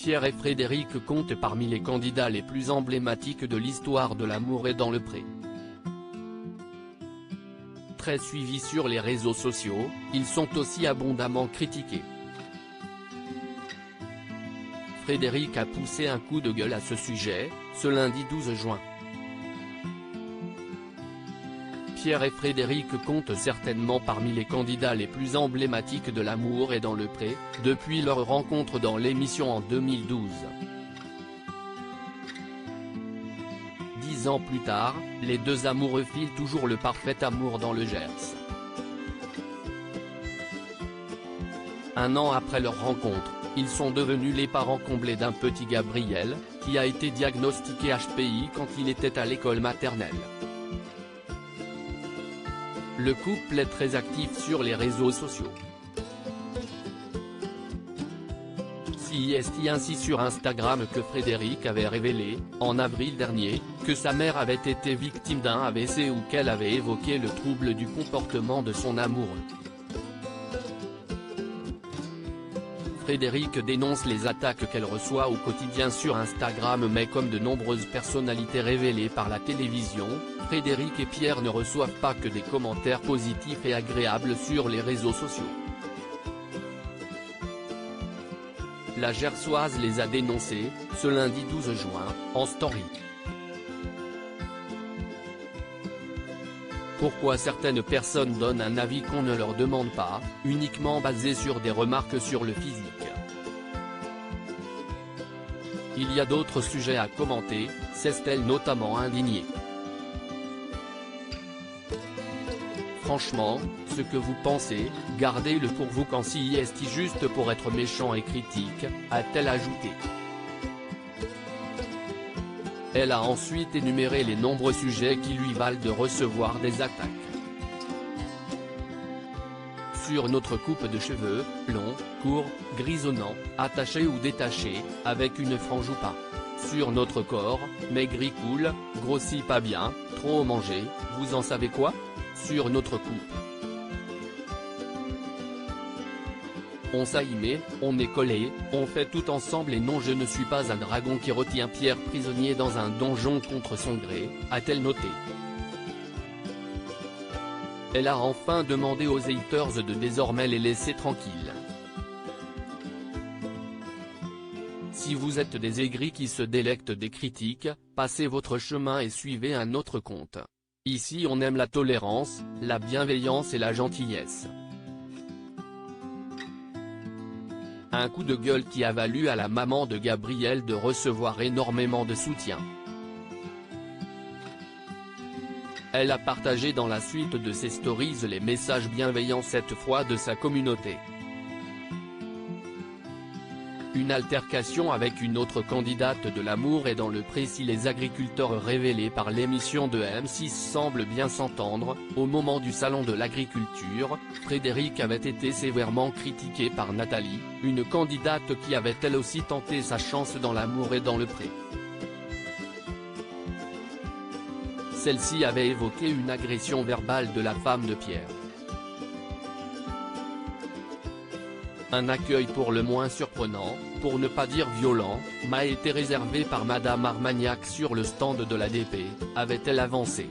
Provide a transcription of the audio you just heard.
Pierre et Frédéric comptent parmi les candidats les plus emblématiques de l'histoire de l'amour et dans le pré. Très suivis sur les réseaux sociaux, ils sont aussi abondamment critiqués. Frédéric a poussé un coup de gueule à ce sujet, ce lundi 12 juin. Pierre et Frédéric comptent certainement parmi les candidats les plus emblématiques de l'amour et dans le pré, depuis leur rencontre dans l'émission en 2012. 10 ans plus tard, les deux amoureux filent toujours le parfait amour dans le Gers. Un an après leur rencontre, ils sont devenus les parents comblés d'un petit Gabriel, qui a été diagnostiqué HPI quand il était à l'école maternelle. Le couple est très actif sur les réseaux sociaux. C'est ainsi sur Instagram que Frédéric avait révélé, en avril dernier, que sa mère avait été victime d'un AVC ou qu'elle avait évoqué le trouble du comportement de son amoureux. Frédéric dénonce les attaques qu'elle reçoit au quotidien sur Instagram, mais comme de nombreuses personnalités révélées par la télévision, Frédéric et Pierre ne reçoivent pas que des commentaires positifs et agréables sur les réseaux sociaux. La Gersoise les a dénoncés, ce lundi 12 juin, en story. Pourquoi certaines personnes donnent un avis qu'on ne leur demande pas, uniquement basé sur des remarques sur le physique? Il y a d'autres sujets à commenter, s'est-elle notamment indignée. Franchement, ce que vous pensez, gardez-le pour vous quand c'est juste pour être méchant et critique, a-t-elle ajouté. Elle a ensuite énuméré les nombreux sujets qui lui valent de recevoir des attaques. Sur notre coupe de cheveux, long, court, grisonnant, attaché ou détaché, avec une frange ou pas. Sur notre corps, maigri cool, grossi pas bien, trop mangé, vous en savez quoi? Sur notre coupe. On s'aimait, on est collé, on fait tout ensemble et non, je ne suis pas un dragon qui retient Pierre prisonnier dans un donjon contre son gré, a-t-elle noté. Elle a enfin demandé aux haters de désormais les laisser tranquilles. Si vous êtes des aigris qui se délectent des critiques, passez votre chemin et suivez un autre compte. Ici on aime la tolérance, la bienveillance et la gentillesse. Un coup de gueule qui a valu à la maman de Gabriel de recevoir énormément de soutien. Elle a partagé dans la suite de ses stories les messages bienveillants cette fois de sa communauté. Une altercation avec une autre candidate de l'amour et dans le pré. Si les agriculteurs révélés par l'émission de M6 semblent bien s'entendre, au moment du salon de l'agriculture, Frédéric avait été sévèrement critiqué par Nathalie, une candidate qui avait elle aussi tenté sa chance dans l'amour et dans le pré. Celle-ci avait évoqué une agression verbale de la femme de Pierre. Un accueil pour le moins surprenant, pour ne pas dire violent, m'a été réservé par Madame Armagnac sur le stand de l'ADP, avait-elle avancé.